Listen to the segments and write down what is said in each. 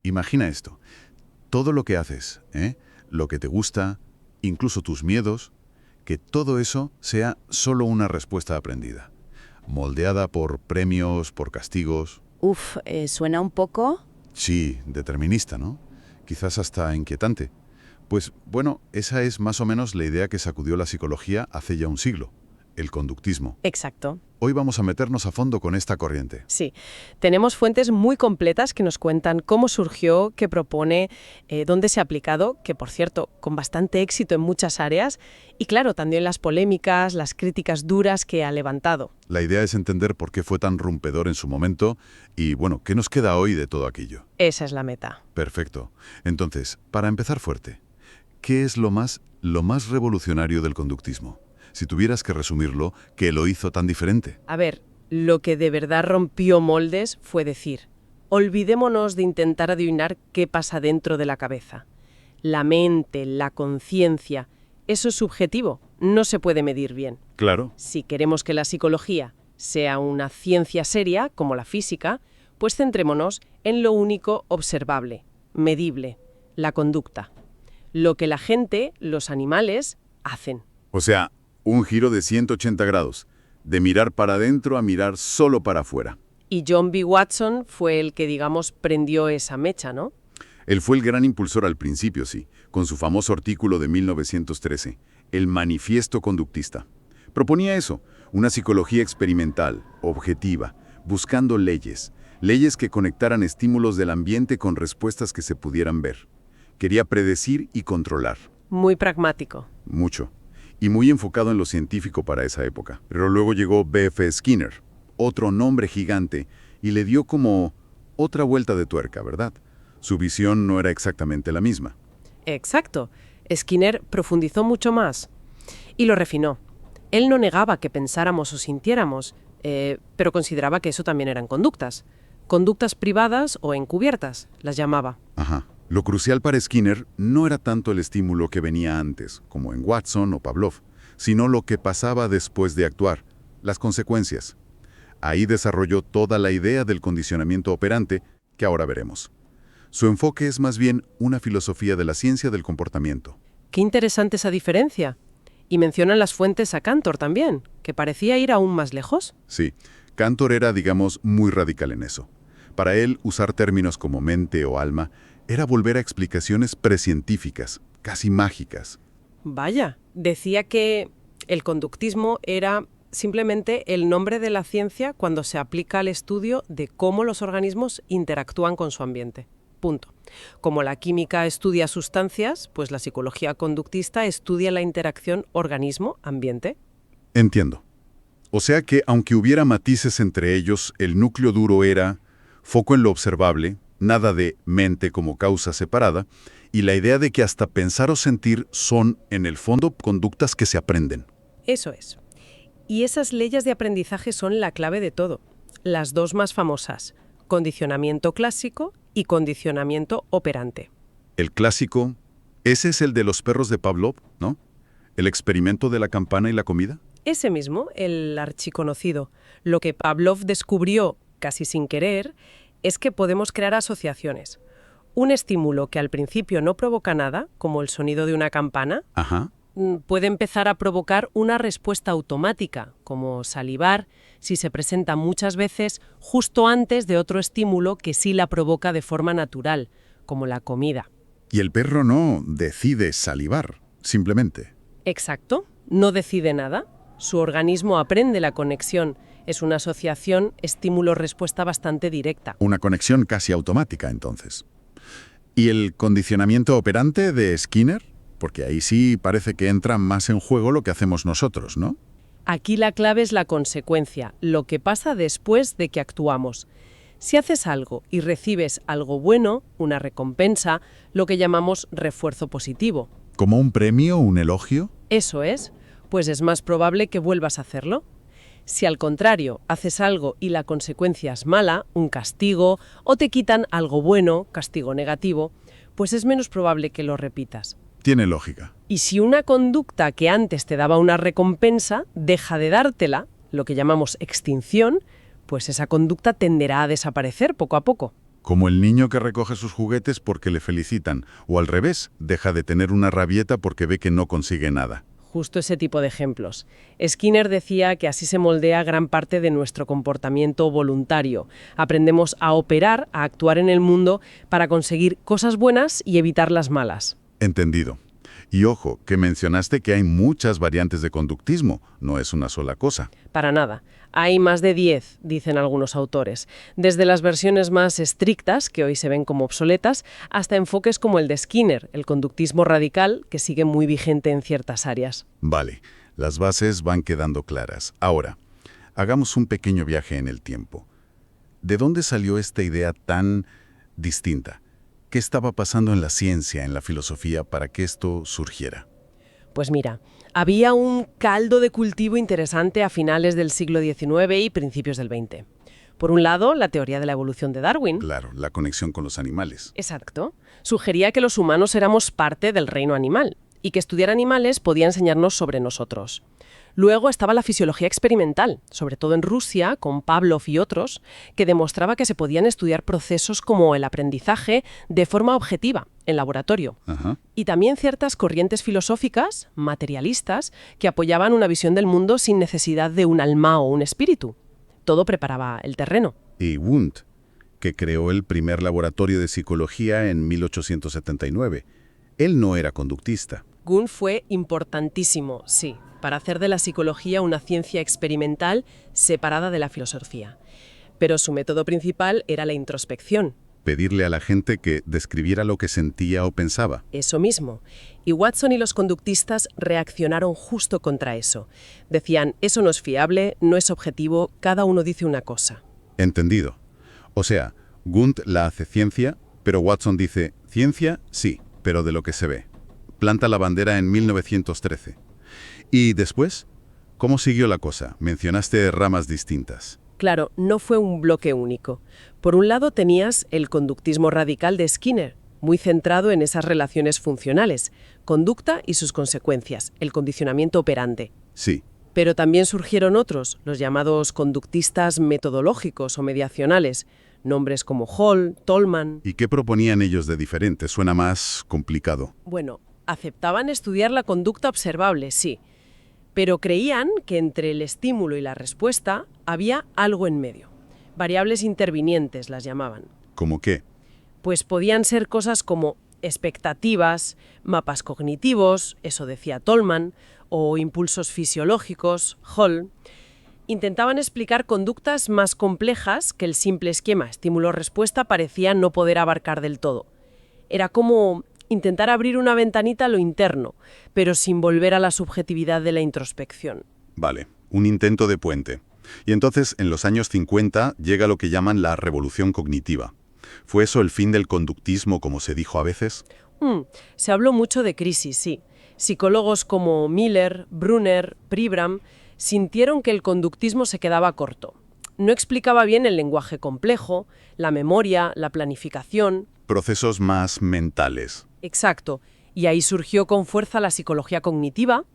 Imagina esto. Todo lo que haces, lo que te gusta, incluso tus miedos, que todo eso sea solo una respuesta aprendida, moldeada por premios, por castigos. Uf, suena un poco... Sí, determinista, ¿no? Quizás hasta inquietante. Pues bueno, esa es más o menos la idea que sacudió la psicología hace ya un siglo, el conductismo. Exacto. Hoy vamos a meternos a fondo con esta corriente. Sí, tenemos fuentes muy completas que nos cuentan cómo surgió, qué propone, dónde se ha aplicado, que por cierto, con bastante éxito en muchas áreas, y claro, también las polémicas, las críticas duras que ha levantado. La idea es entender por qué fue tan rompedor en su momento y, bueno, ¿qué nos queda hoy de todo aquello? Esa es la meta. Perfecto. Entonces, para empezar fuerte, ¿qué es lo más revolucionario del conductismo? Si tuvieras que resumirlo, ¿qué lo hizo tan diferente? A ver, lo que de verdad rompió moldes fue decir, olvidémonos de intentar adivinar qué pasa dentro de la cabeza. La mente, la conciencia, eso es subjetivo, no se puede medir bien. Claro. Si queremos que la psicología sea una ciencia seria, como la física, pues centrémonos en lo único observable, medible, la conducta. Lo que la gente, los animales, hacen. O sea, un giro de 180 grados, de mirar para adentro a mirar solo para afuera. Y John B. Watson fue el que, digamos, prendió esa mecha, ¿no? Él fue el gran impulsor al principio, sí, con su famoso artículo de 1913, el Manifiesto Conductista. Proponía eso, una psicología experimental, objetiva, buscando leyes que conectaran estímulos del ambiente con respuestas que se pudieran ver. Quería predecir y controlar. Muy pragmático. Mucho. Y muy enfocado en lo científico para esa época. Pero luego llegó B.F. Skinner, otro nombre gigante, y le dio como otra vuelta de tuerca, ¿verdad? Su visión no era exactamente la misma. Exacto. Skinner profundizó mucho más y lo refinó. Él no negaba que pensáramos o sintiéramos, pero consideraba que eso también eran conductas. Conductas privadas o encubiertas, las llamaba. Ajá. Lo crucial para Skinner no era tanto el estímulo que venía antes, como en Watson o Pavlov, sino lo que pasaba después de actuar, las consecuencias. Ahí desarrolló toda la idea del condicionamiento operante que ahora veremos. Su enfoque es más bien una filosofía de la ciencia del comportamiento. Qué interesante esa diferencia. Y mencionan las fuentes a Cantor también, que parecía ir aún más lejos. Sí, Cantor era, digamos, muy radical en eso. Para él, usar términos como mente o alma era volver a explicaciones precientíficas, casi mágicas. Vaya, decía que el conductismo era simplemente el nombre de la ciencia cuando se aplica al estudio de cómo los organismos interactúan con su ambiente. Punto. Como la química estudia sustancias, pues la psicología conductista estudia la interacción organismo-ambiente. Entiendo. O sea que, aunque hubiera matices entre ellos, el núcleo duro era foco en lo observable, nada de mente como causa separada, y la idea de que hasta pensar o sentir son, en el fondo, conductas que se aprenden. Eso es. Y esas leyes de aprendizaje son la clave de todo. Las dos más famosas, condicionamiento clásico y condicionamiento operante. El clásico, ese es el de los perros de Pavlov, ¿no? ¿El experimento de la campana y la comida? Ese mismo, el archiconocido. Lo que Pavlov descubrió, casi sin querer, es que podemos crear asociaciones. Un estímulo que al principio no provoca nada, como el sonido de una campana, Ajá. puede empezar a provocar una respuesta automática, como salivar, si se presenta muchas veces justo antes de otro estímulo que sí la provoca de forma natural, como la comida. Y el perro no decide salivar, simplemente. Exacto, no decide nada. Su organismo aprende la conexión. Es una asociación estímulo-respuesta bastante directa. Una conexión casi automática, entonces. ¿Y el condicionamiento operante de Skinner? Porque ahí sí parece que entra más en juego lo que hacemos nosotros, ¿no? Aquí la clave es la consecuencia, lo que pasa después de que actuamos. Si haces algo y recibes algo bueno, una recompensa, lo que llamamos refuerzo positivo. ¿Como un premio o un elogio? Eso es, pues es más probable que vuelvas a hacerlo. Si al contrario haces algo y la consecuencia es mala, un castigo, o te quitan algo bueno, castigo negativo, pues es menos probable que lo repitas. Tiene lógica. Y si una conducta que antes te daba una recompensa deja de dártela, lo que llamamos extinción, pues esa conducta tenderá a desaparecer poco a poco. Como el niño que recoge sus juguetes porque le felicitan, o al revés, deja de tener una rabieta porque ve que no consigue nada. Justo ese tipo de ejemplos. Skinner decía que así se moldea gran parte de nuestro comportamiento voluntario. Aprendemos a operar, a actuar en el mundo para conseguir cosas buenas y evitar las malas. Entendido. Y ojo, que mencionaste que hay muchas variantes de conductismo, no es una sola cosa. Para nada. Hay más de 10, dicen algunos autores, desde las versiones más estrictas, que hoy se ven como obsoletas, hasta enfoques como el de Skinner, el conductismo radical, que sigue muy vigente en ciertas áreas. Vale, las bases van quedando claras. Ahora, hagamos un pequeño viaje en el tiempo. ¿De dónde salió esta idea tan distinta? ¿Qué estaba pasando en la ciencia, en la filosofía, para que esto surgiera? Pues mira, había un caldo de cultivo interesante a finales del siglo XIX y principios del XX. Por un lado, la teoría de la evolución de Darwin. Claro, la conexión con los animales. Exacto. Sugería que los humanos éramos parte del reino animal y que estudiar animales podía enseñarnos sobre nosotros. Luego estaba la fisiología experimental, sobre todo en Rusia, con Pavlov y otros, que demostraba que se podían estudiar procesos como el aprendizaje de forma objetiva, en laboratorio. Ajá. Y también ciertas corrientes filosóficas, materialistas, que apoyaban una visión del mundo sin necesidad de un alma o un espíritu. Todo preparaba el terreno. Y Wundt, que creó el primer laboratorio de psicología en 1879. Él no era conductista. Wundt fue importantísimo, sí, para hacer de la psicología una ciencia experimental separada de la filosofía. Pero su método principal era la introspección. Pedirle a la gente que describiera lo que sentía o pensaba. Eso mismo. Y Watson y los conductistas reaccionaron justo contra eso. Decían, eso no es fiable, no es objetivo, cada uno dice una cosa. Entendido. O sea, Wundt la hace ciencia, pero Watson dice, ciencia, sí, pero de lo que se ve. Planta la bandera en 1913. ¿Y después? ¿Cómo siguió la cosa? Mencionaste ramas distintas. Claro, no fue un bloque único. Por un lado tenías el conductismo radical de Skinner, muy centrado en esas relaciones funcionales, conducta y sus consecuencias, el condicionamiento operante. Sí. Pero también surgieron otros, los llamados conductistas metodológicos o mediacionales, nombres como Hall, Tolman. ¿Y qué proponían ellos de diferente? Suena más complicado. Bueno, aceptaban estudiar la conducta observable, sí, pero creían que entre el estímulo y la respuesta había algo en medio. Variables intervinientes las llamaban. ¿Cómo qué? Pues podían ser cosas como expectativas, mapas cognitivos, eso decía Tolman, o impulsos fisiológicos, Hall. Intentaban explicar conductas más complejas que el simple esquema estímulo-respuesta parecía no poder abarcar del todo. Era como intentar abrir una ventanita a lo interno, pero sin volver a la subjetividad de la introspección. Vale, un intento de puente. Y entonces, en los años 50, llega lo que llaman la revolución cognitiva. ¿Fue eso el fin del conductismo, como se dijo a veces? Se habló mucho de crisis, sí. Psicólogos como Miller, Brunner, Pribram sintieron que el conductismo se quedaba corto. No explicaba bien el lenguaje complejo, la memoria, la planificación. Procesos más mentales. Exacto. Y ahí surgió con fuerza la psicología cognitiva,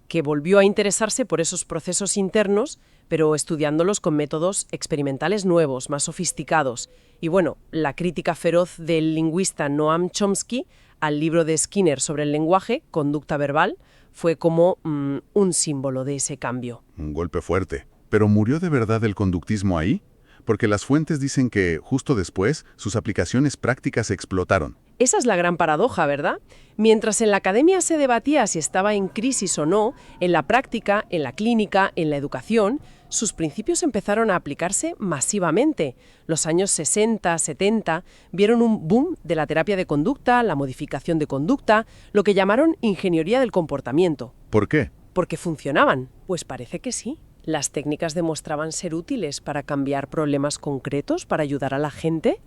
que volvió a interesarse por esos procesos internos, pero estudiándolos con métodos experimentales nuevos, más sofisticados. Y bueno, la crítica feroz del lingüista Noam Chomsky al libro de Skinner sobre el lenguaje, Conducta Verbal, fue como un símbolo de ese cambio. Un golpe fuerte. ¿Pero murió de verdad el conductismo ahí? Porque las fuentes dicen que, justo después, sus aplicaciones prácticas explotaron. Esa es la gran paradoja, ¿verdad? Mientras en la academia se debatía si estaba en crisis o no, en la práctica, en la clínica, en la educación, sus principios empezaron a aplicarse masivamente. Los años 60, 70 vieron un boom de la terapia de conducta, la modificación de conducta, lo que llamaron ingeniería del comportamiento. ¿Por qué? ¿Porque funcionaban? Pues parece que sí. Las técnicas demostraban ser útiles para cambiar problemas concretos, para ayudar a la gente.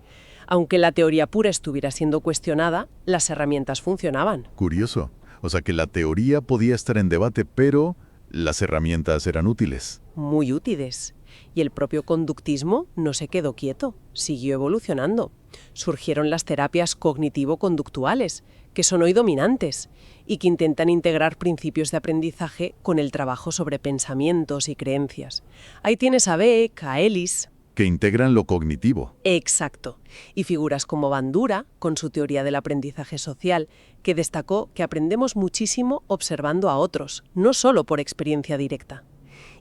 Aunque la teoría pura estuviera siendo cuestionada, las herramientas funcionaban. Curioso. O sea que la teoría podía estar en debate, pero las herramientas eran útiles. Muy útiles. Y el propio conductismo no se quedó quieto, siguió evolucionando. Surgieron las terapias cognitivo-conductuales, que son hoy dominantes, y que intentan integrar principios de aprendizaje con el trabajo sobre pensamientos y creencias. Ahí tienes a Beck, a Ellis. que integran lo cognitivo. Exacto. Y figuras como Bandura, con su teoría del aprendizaje social, que destacó que aprendemos muchísimo observando a otros, no solo por experiencia directa.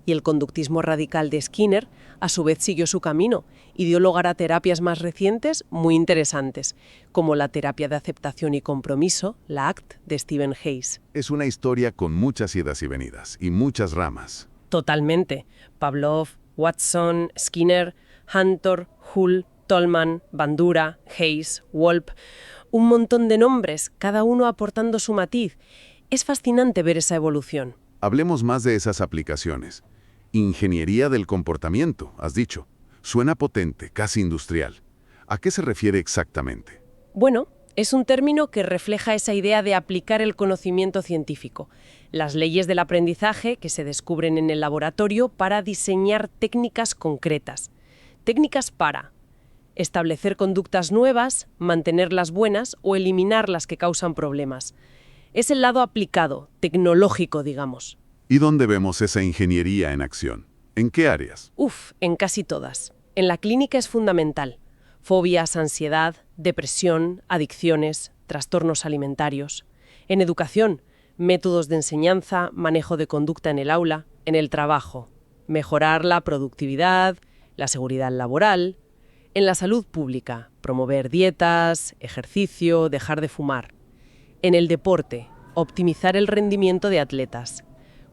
Y el conductismo radical de Skinner, a su vez, siguió su camino y dio lugar a terapias más recientes muy interesantes, como la terapia de aceptación y compromiso, la ACT, de Stephen Hayes. Es una historia con muchas idas y venidas y muchas ramas. Totalmente. Pavlov, Watson, Skinner, Hunter, Hull, Tolman, Bandura, Hayes, Wolpe. Un montón de nombres, cada uno aportando su matiz. Es fascinante ver esa evolución. Hablemos más de esas aplicaciones. Ingeniería del comportamiento, has dicho. Suena potente, casi industrial. ¿A qué se refiere exactamente? Bueno, es un término que refleja esa idea de aplicar el conocimiento científico, las leyes del aprendizaje que se descubren en el laboratorio para diseñar técnicas concretas. Técnicas para establecer conductas nuevas, mantenerlas buenas o eliminar las que causan problemas. Es el lado aplicado, tecnológico, digamos. ¿Y dónde vemos esa ingeniería en acción? ¿En qué áreas? En casi todas. En la clínica es fundamental. Fobias, ansiedad, depresión, adicciones, trastornos alimentarios. En educación, métodos de enseñanza, manejo de conducta en el aula. En el trabajo, mejorar la productividad, la seguridad laboral. En la salud pública, promover dietas, ejercicio, dejar de fumar. En el deporte, optimizar el rendimiento de atletas.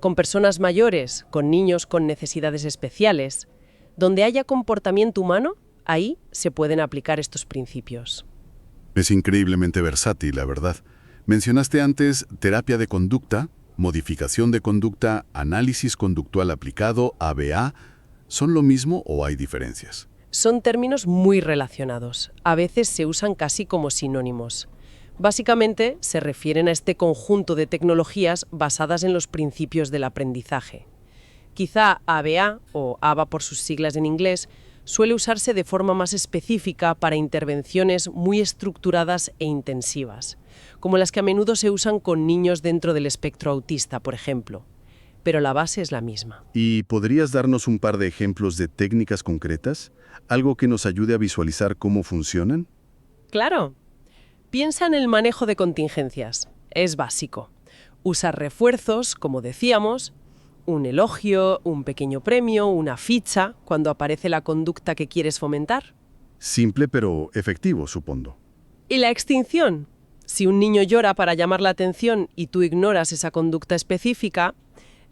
Con personas mayores, con niños con necesidades especiales. Donde haya comportamiento humano, ahí se pueden aplicar estos principios. Es increíblemente versátil, la verdad. Mencionaste antes terapia de conducta, modificación de conducta, análisis conductual aplicado, ABA. ¿Son lo mismo o hay diferencias? Son términos muy relacionados. A veces se usan casi como sinónimos. Básicamente, se refieren a este conjunto de tecnologías basadas en los principios del aprendizaje. Quizá ABA, o ABA por sus siglas en inglés, suele usarse de forma más específica para intervenciones muy estructuradas e intensivas, como las que a menudo se usan con niños dentro del espectro autista, por ejemplo. Pero la base es la misma. ¿Y podrías darnos un par de ejemplos de técnicas concretas? ¿Algo que nos ayude a visualizar cómo funcionan? ¡Claro! Piensa en el manejo de contingencias. Es básico. Usar refuerzos, como decíamos, un elogio, un pequeño premio, una ficha, cuando aparece la conducta que quieres fomentar. Simple pero efectivo, supongo. Y la extinción. Si un niño llora para llamar la atención y tú ignoras esa conducta específica,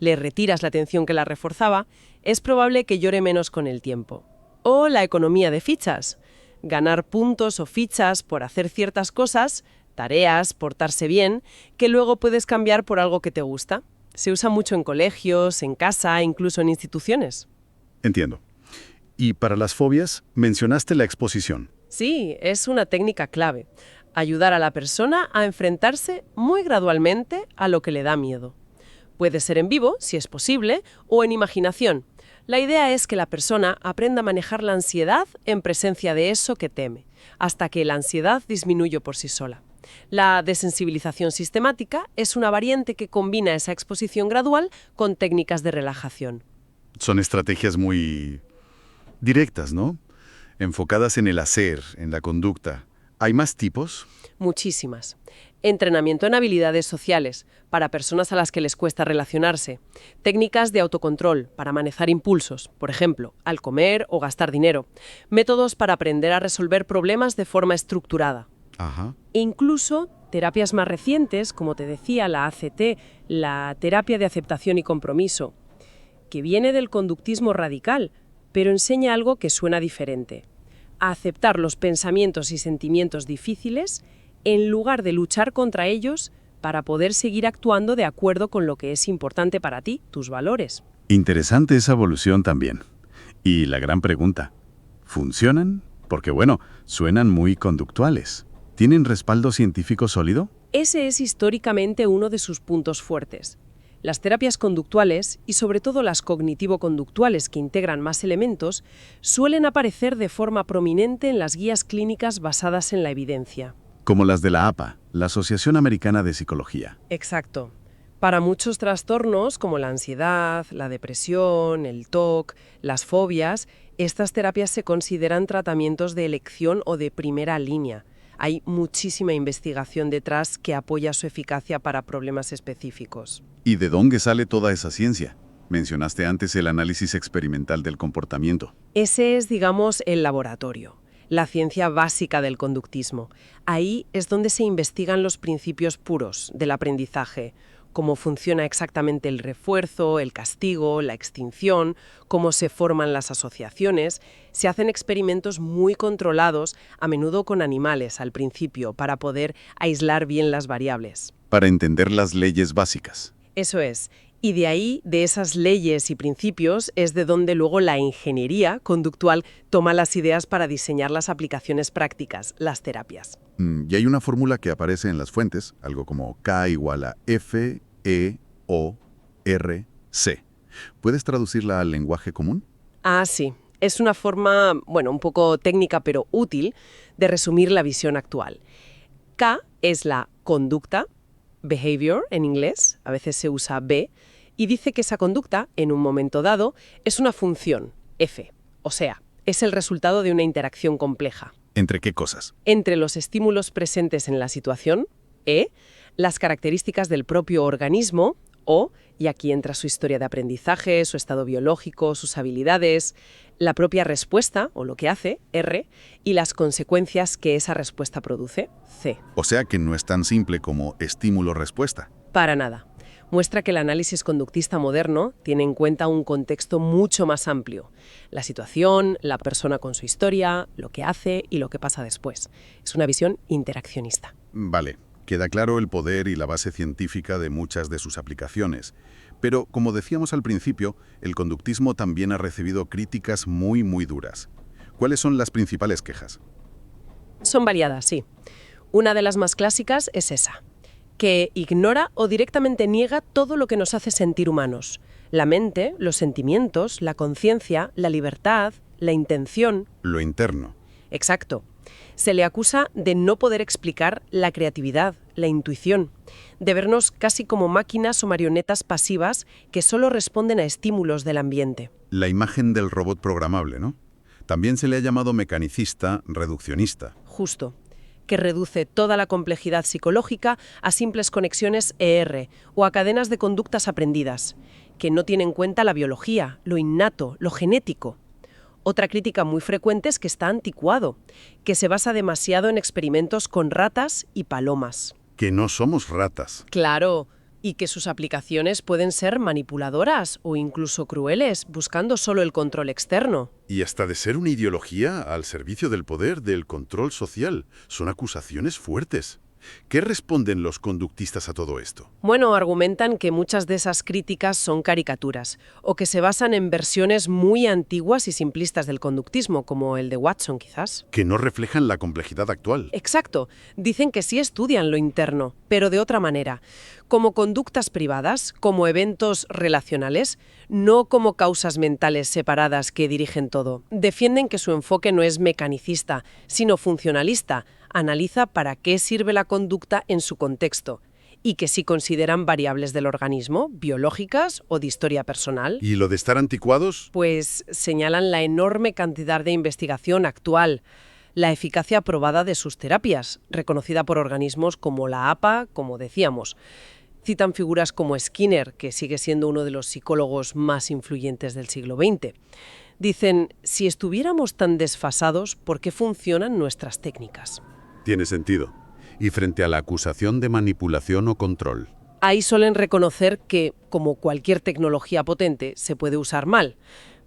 le retiras la atención que la reforzaba, es probable que llore menos con el tiempo. O la economía de fichas. Ganar puntos o fichas por hacer ciertas cosas, tareas, portarse bien, que luego puedes cambiar por algo que te gusta. Se usa mucho en colegios, en casa, incluso en instituciones. Entiendo. Y para las fobias, mencionaste la exposición. Sí, es una técnica clave. Ayudar a la persona a enfrentarse muy gradualmente a lo que le da miedo. Puede ser en vivo, si es posible, o en imaginación. La idea es que la persona aprenda a manejar la ansiedad en presencia de eso que teme, hasta que la ansiedad disminuye por sí sola. La desensibilización sistemática es una variante que combina esa exposición gradual con técnicas de relajación. Son estrategias muy directas, ¿no? Enfocadas en el hacer, en la conducta. ¿Hay más tipos? Muchísimas. Entrenamiento en habilidades sociales, para personas a las que les cuesta relacionarse. Técnicas de autocontrol, para manejar impulsos, por ejemplo, al comer o gastar dinero. Métodos para aprender a resolver problemas de forma estructurada. Ajá. E incluso terapias más recientes, como te decía, la ACT, la terapia de aceptación y compromiso, que viene del conductismo radical, pero enseña algo que suena diferente. A aceptar los pensamientos y sentimientos difíciles en lugar de luchar contra ellos para poder seguir actuando de acuerdo con lo que es importante para ti, tus valores. Interesante esa evolución también. Y la gran pregunta, ¿funcionan? Porque bueno, suenan muy conductuales. ¿Tienen respaldo científico sólido? Ese es históricamente uno de sus puntos fuertes. Las terapias conductuales, y sobre todo las cognitivo-conductuales que integran más elementos, suelen aparecer de forma prominente en las guías clínicas basadas en la evidencia. Como las de la APA, la Asociación Americana de Psicología. Exacto. Para muchos trastornos como la ansiedad, la depresión, el TOC, las fobias, Estas terapias se consideran tratamientos de elección o de primera línea. Hay muchísima investigación detrás que apoya su eficacia para problemas específicos. ¿Y de dónde sale toda esa ciencia? Mencionaste antes el análisis experimental del comportamiento. Ese es, digamos, el laboratorio, la ciencia básica del conductismo. Ahí es donde se investigan los principios puros del aprendizaje, cómo funciona exactamente el refuerzo, el castigo, la extinción, cómo se forman las asociaciones. Se hacen experimentos muy controlados, a menudo con animales al principio, para poder aislar bien las variables. Para entender las leyes básicas. Eso es. Y de ahí, de esas leyes y principios, es de donde luego la ingeniería conductual toma las ideas para diseñar las aplicaciones prácticas, las terapias. Y hay una fórmula que aparece en las fuentes, algo como K igual a F, E, O, R, C. ¿Puedes traducirla al lenguaje común? Ah, sí. Es una forma, bueno, un poco técnica pero útil de resumir la visión actual. K es la conducta, behavior en inglés, a veces se usa B, y dice que esa conducta, en un momento dado, es una función, F. O sea, es el resultado de una interacción compleja. ¿Entre qué cosas? Entre los estímulos presentes en la situación, E, las características del propio organismo, O, y aquí entra su historia de aprendizaje, su estado biológico, sus habilidades, la propia respuesta, o lo que hace, R, y las consecuencias que esa respuesta produce, C. O sea que no es tan simple como estímulo-respuesta. Para nada. Muestra que el análisis conductista moderno tiene en cuenta un contexto mucho más amplio. La situación, la persona con su historia, lo que hace y lo que pasa después. Es una visión interaccionista. Vale, queda claro el poder y la base científica de muchas de sus aplicaciones. Pero, como decíamos al principio, el conductismo también ha recibido críticas muy duras. ¿Cuáles son las principales quejas? Son variadas, sí. Una de las más clásicas es esa, que ignora o directamente niega todo lo que nos hace sentir humanos. La mente, los sentimientos, la conciencia, la libertad, la intención. Lo interno. Exacto. Se le acusa de no poder explicar la creatividad, la intuición, de vernos casi como máquinas o marionetas pasivas que solo responden a estímulos del ambiente. La imagen del robot programable, ¿no? También se le ha llamado mecanicista, reduccionista. Justo. Que reduce toda la complejidad psicológica a simples conexiones ER o a cadenas de conductas aprendidas, que no tiene en cuenta la biología, lo innato, lo genético. Otra crítica muy frecuente es que está anticuado, que se basa demasiado en experimentos con ratas y palomas. Que no somos ratas. Claro, y que sus aplicaciones pueden ser manipuladoras o incluso crueles, buscando solo el control externo. Y hasta de ser una ideología al servicio del poder, del control social. Son acusaciones fuertes. ¿Qué responden los conductistas a todo esto? Bueno, argumentan que muchas de esas críticas son caricaturas, o que se basan en versiones muy antiguas y simplistas del conductismo, como el de Watson, quizás. Que no reflejan la complejidad actual. Exacto. Dicen que sí estudian lo interno, pero de otra manera. Como conductas privadas, como eventos relacionales, no como causas mentales separadas que dirigen todo. Defienden que su enfoque no es mecanicista, sino funcionalista. Analiza para qué sirve la conducta en su contexto y que sí consideran variables del organismo, biológicas o de historia personal. ¿Y lo de estar anticuados? Pues señalan la enorme cantidad de investigación actual, la eficacia probada de sus terapias, reconocida por organismos como la APA, como decíamos. Citan figuras como Skinner, que sigue siendo uno de los psicólogos más influyentes del siglo XX. Dicen, si estuviéramos tan desfasados, ¿por qué funcionan nuestras técnicas? Tiene sentido. Y frente a la acusación de manipulación o control. Ahí suelen reconocer que, como cualquier tecnología potente, se puede usar mal,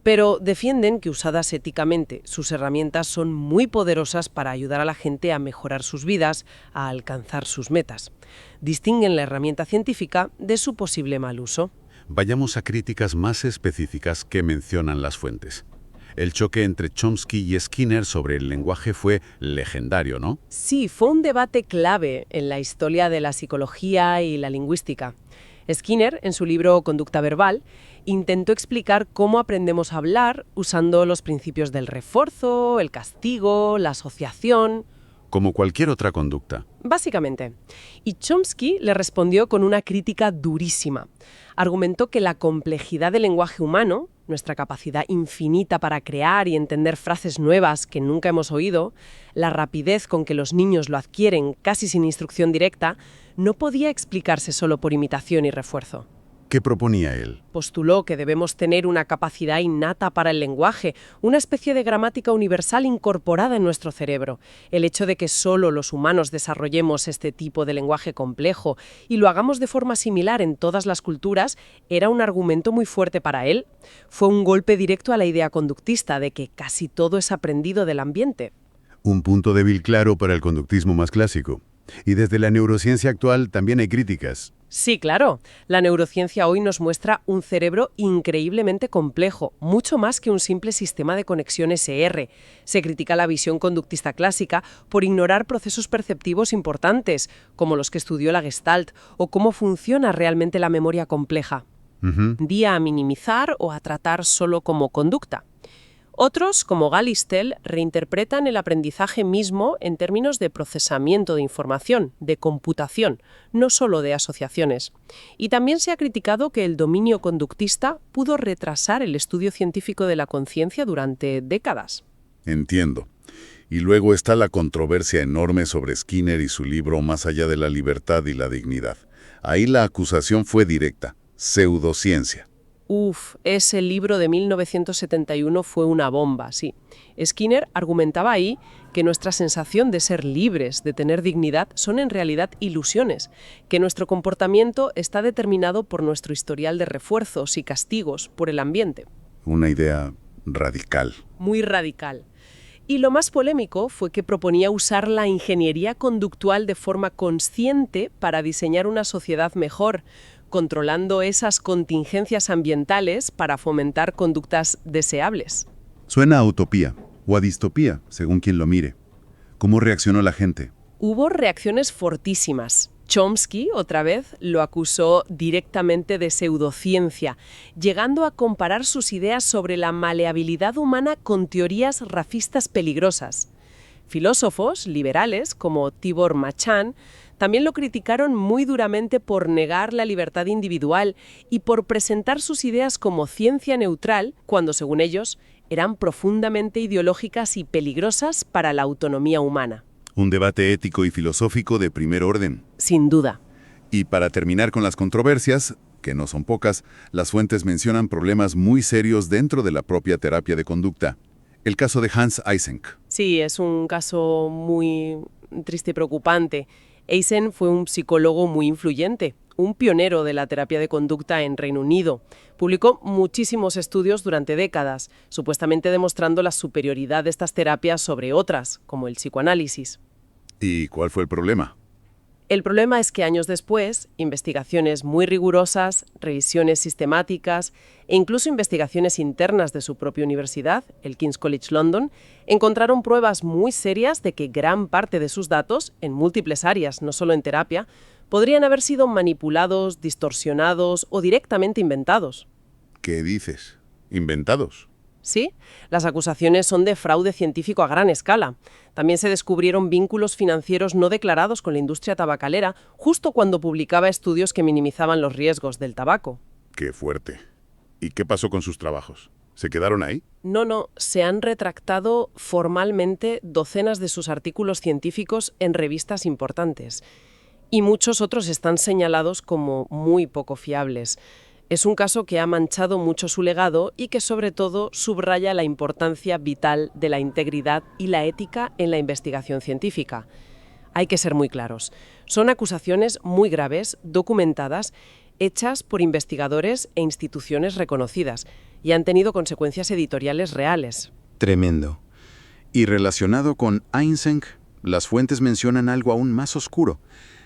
pero defienden que usadas éticamente, sus herramientas son muy poderosas para ayudar a la gente a mejorar sus vidas, a alcanzar sus metas. Distinguen la herramienta científica de su posible mal uso. Vayamos a críticas más específicas que mencionan las fuentes. El choque entre Chomsky y Skinner sobre el lenguaje fue legendario, ¿no? Sí, fue un debate clave en la historia de la psicología y la lingüística. Skinner, en su libro Conducta verbal, intentó explicar cómo aprendemos a hablar usando los principios del refuerzo, el castigo, la asociación. como cualquier otra conducta. Básicamente. Y Chomsky le respondió con una crítica durísima. Argumentó que la complejidad del lenguaje humano, nuestra capacidad infinita para crear y entender frases nuevas que nunca hemos oído, la rapidez con que los niños lo adquieren casi sin instrucción directa, no podía explicarse solo por imitación y refuerzo. ¿Qué proponía él? Postuló que debemos tener una capacidad innata para el lenguaje, una especie de gramática universal incorporada en nuestro cerebro. El hecho de que solo los humanos desarrollemos este tipo de lenguaje complejo y lo hagamos de forma similar en todas las culturas era un argumento muy fuerte para él. Fue un golpe directo a la idea conductista de que casi todo es aprendido del ambiente. Un punto débil claro para el conductismo más clásico. Y desde la neurociencia actual también hay críticas. Sí, claro. La neurociencia hoy nos muestra un cerebro increíblemente complejo, mucho más que un simple sistema de conexiones ER. Se critica la visión conductista clásica por ignorar procesos perceptivos importantes, como los que estudió la Gestalt, o cómo funciona realmente la memoria compleja. Tendía a minimizar o a tratar solo como conducta. Otros, como Galistel, reinterpretan el aprendizaje mismo en términos de procesamiento de información, de computación, no solo de asociaciones. Y también se ha criticado que el dominio conductista pudo retrasar el estudio científico de la conciencia durante décadas. Entiendo. Y luego está la controversia enorme sobre Skinner y su libro Más allá de la libertad y la dignidad. Ahí la acusación fue directa: pseudociencia. Ese libro de 1971 fue una bomba, sí. Skinner argumentaba ahí que nuestra sensación de ser libres, de tener dignidad, son en realidad ilusiones, que nuestro comportamiento está determinado por nuestro historial de refuerzos y castigos, por el ambiente. Una idea radical. Muy radical. Y lo más polémico fue que proponía usar la ingeniería conductual de forma consciente para diseñar una sociedad mejor, controlando esas contingencias ambientales para fomentar conductas deseables. Suena a utopía o a distopía, según quien lo mire. ¿Cómo reaccionó la gente? Hubo reacciones fortísimas. Chomsky, otra vez, lo acusó directamente de pseudociencia, llegando a comparar sus ideas sobre la maleabilidad humana con teorías racistas peligrosas. Filósofos liberales, como Tibor Machan, también lo criticaron muy duramente por negar la libertad individual y por presentar sus ideas como ciencia neutral, cuando, según ellos, eran profundamente ideológicas y peligrosas para la autonomía humana. Un debate ético y filosófico de primer orden. Sin duda. Y para terminar con las controversias, que no son pocas, las fuentes mencionan problemas muy serios dentro de la propia terapia de conducta. El caso de Hans Eysenck. Sí, es un caso muy triste y preocupante. Eysenck fue un psicólogo muy influyente, un pionero de la terapia de conducta en Reino Unido. Publicó muchísimos estudios durante décadas, supuestamente demostrando la superioridad de estas terapias sobre otras, como el psicoanálisis. ¿Y cuál fue el problema? El problema es que años después, investigaciones muy rigurosas, revisiones sistemáticas e incluso investigaciones internas de su propia universidad, el King's College London, encontraron pruebas muy serias de que gran parte de sus datos, en múltiples áreas, no solo en terapia, podrían haber sido manipulados, distorsionados o directamente inventados. ¿Qué dices? ¿Inventados? Sí, las acusaciones son de fraude científico a gran escala. También se descubrieron vínculos financieros no declarados con la industria tabacalera justo cuando publicaba estudios que minimizaban los riesgos del tabaco. ¡Qué fuerte! ¿Y qué pasó con sus trabajos? ¿Se quedaron ahí? No, se han retractado formalmente docenas de sus artículos científicos en revistas importantes. Y muchos otros están señalados como muy poco fiables. Es un caso que ha manchado mucho su legado y que sobre todo subraya la importancia vital de la integridad y la ética en la investigación científica. Hay que ser muy claros. Son acusaciones muy graves, documentadas, hechas por investigadores e instituciones reconocidas y han tenido consecuencias editoriales reales. Tremendo. Y relacionado con Eysenck, las fuentes mencionan algo aún más oscuro: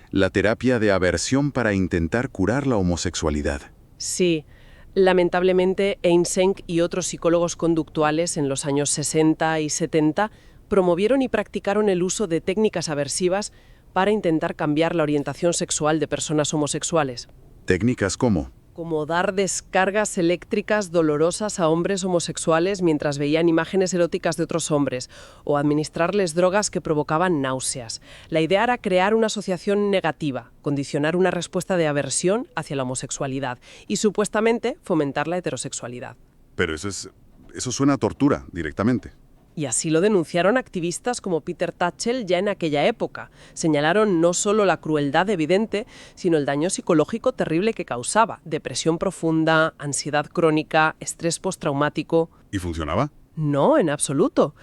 la terapia de aversión para intentar curar la homosexualidad. Sí, lamentablemente Eysenck y otros psicólogos conductuales en los años 60 y 70 promovieron y practicaron el uso de técnicas aversivas para intentar cambiar la orientación sexual de personas homosexuales. ¿Técnicas cómo? como dar descargas eléctricas dolorosas a hombres homosexuales mientras veían imágenes eróticas de otros hombres, o administrarles drogas que provocaban náuseas. La idea era crear una asociación negativa, condicionar una respuesta de aversión hacia la homosexualidad y supuestamente fomentar la heterosexualidad. Pero eso suena a tortura, directamente. Y así lo denunciaron activistas como Peter Tatchell ya en aquella época. Señalaron no solo la crueldad evidente, sino el daño psicológico terrible que causaba. Depresión profunda, ansiedad crónica, estrés postraumático. ¿Y funcionaba? No, en absoluto.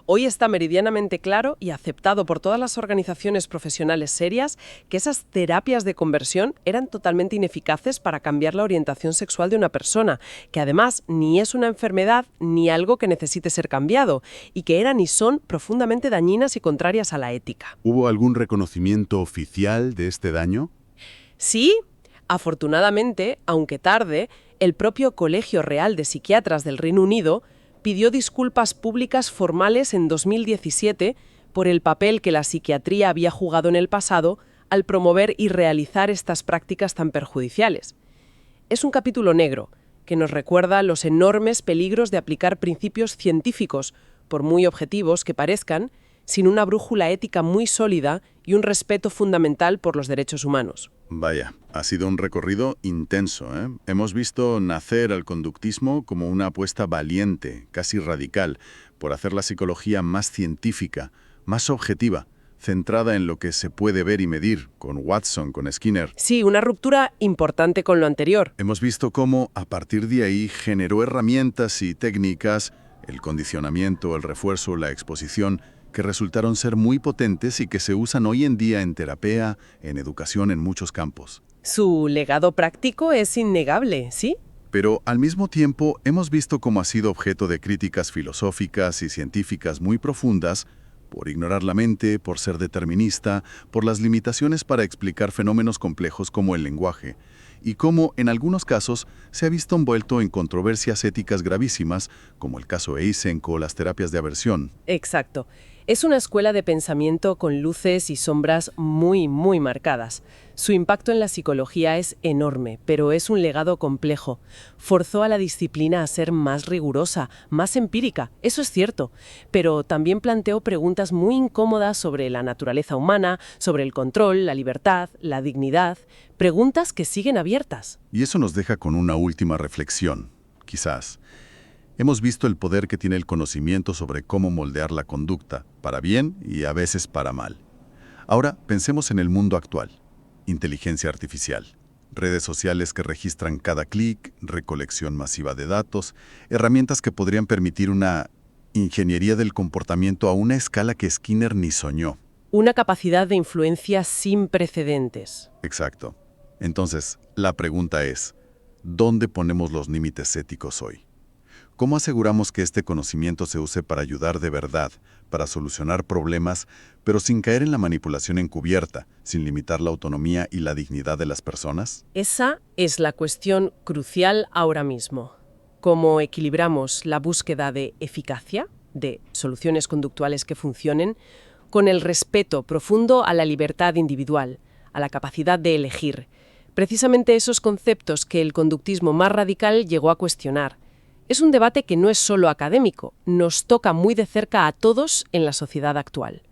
Hoy está meridianamente claro y aceptado por todas las organizaciones profesionales serias que esas terapias de conversión eran totalmente ineficaces para cambiar la orientación sexual de una persona, que además ni es una enfermedad ni algo que necesite ser cambiado, y que eran y son profundamente dañinas y contrarias a la ética. ¿Hubo algún reconocimiento oficial de este daño? Sí, afortunadamente, aunque tarde, el propio Colegio Real de Psiquiatras del Reino Unido pidió disculpas públicas formales en 2017 por el papel que la psiquiatría había jugado en el pasado al promover y realizar estas prácticas tan perjudiciales. Es un capítulo negro que nos recuerda los enormes peligros de aplicar principios científicos, por muy objetivos que parezcan, sin una brújula ética muy sólida y un respeto fundamental por los derechos humanos. Vaya, ha sido un recorrido intenso, ¿eh? Hemos visto nacer al conductismo como una apuesta valiente, casi radical, por hacer la psicología más científica, más objetiva, centrada en lo que se puede ver y medir, con Watson, con Skinner. Sí, una ruptura importante con lo anterior. Hemos visto cómo, a partir de ahí, generó herramientas y técnicas, el condicionamiento, el refuerzo, la exposición, que resultaron ser muy potentes y que se usan hoy en día en terapia, en educación, en muchos campos. Su legado práctico es innegable, ¿sí? Pero al mismo tiempo hemos visto cómo ha sido objeto de críticas filosóficas y científicas muy profundas por ignorar la mente, por ser determinista, por las limitaciones para explicar fenómenos complejos como el lenguaje, y cómo en algunos casos se ha visto envuelto en controversias éticas gravísimas, como el caso Eysenck o las terapias de aversión. Exacto. Es una escuela de pensamiento con luces y sombras muy, muy marcadas. Su impacto en la psicología es enorme, pero es un legado complejo. Forzó a la disciplina a ser más rigurosa, más empírica, eso es cierto, pero también planteó preguntas muy incómodas sobre la naturaleza humana, sobre el control, la libertad, la dignidad, preguntas que siguen abiertas. Y eso nos deja con una última reflexión, quizás. Hemos visto el poder que tiene el conocimiento sobre cómo moldear la conducta, para bien y a veces para mal. Ahora pensemos en el mundo actual. Inteligencia artificial, redes sociales que registran cada clic, recolección masiva de datos, herramientas que podrían permitir una ingeniería del comportamiento a una escala que Skinner ni soñó. Una capacidad de influencia sin precedentes. Exacto. Entonces, la pregunta es, ¿dónde ponemos los límites éticos hoy? ¿Cómo aseguramos que este conocimiento se use para ayudar de verdad, para solucionar problemas, pero sin caer en la manipulación encubierta, sin limitar la autonomía y la dignidad de las personas? Esa es la cuestión crucial ahora mismo. ¿Cómo equilibramos la búsqueda de eficacia, de soluciones conductuales que funcionen, con el respeto profundo a la libertad individual, a la capacidad de elegir? Precisamente esos conceptos que el conductismo más radical llegó a cuestionar. Es un debate que no es solo académico, nos toca muy de cerca a todos en la sociedad actual.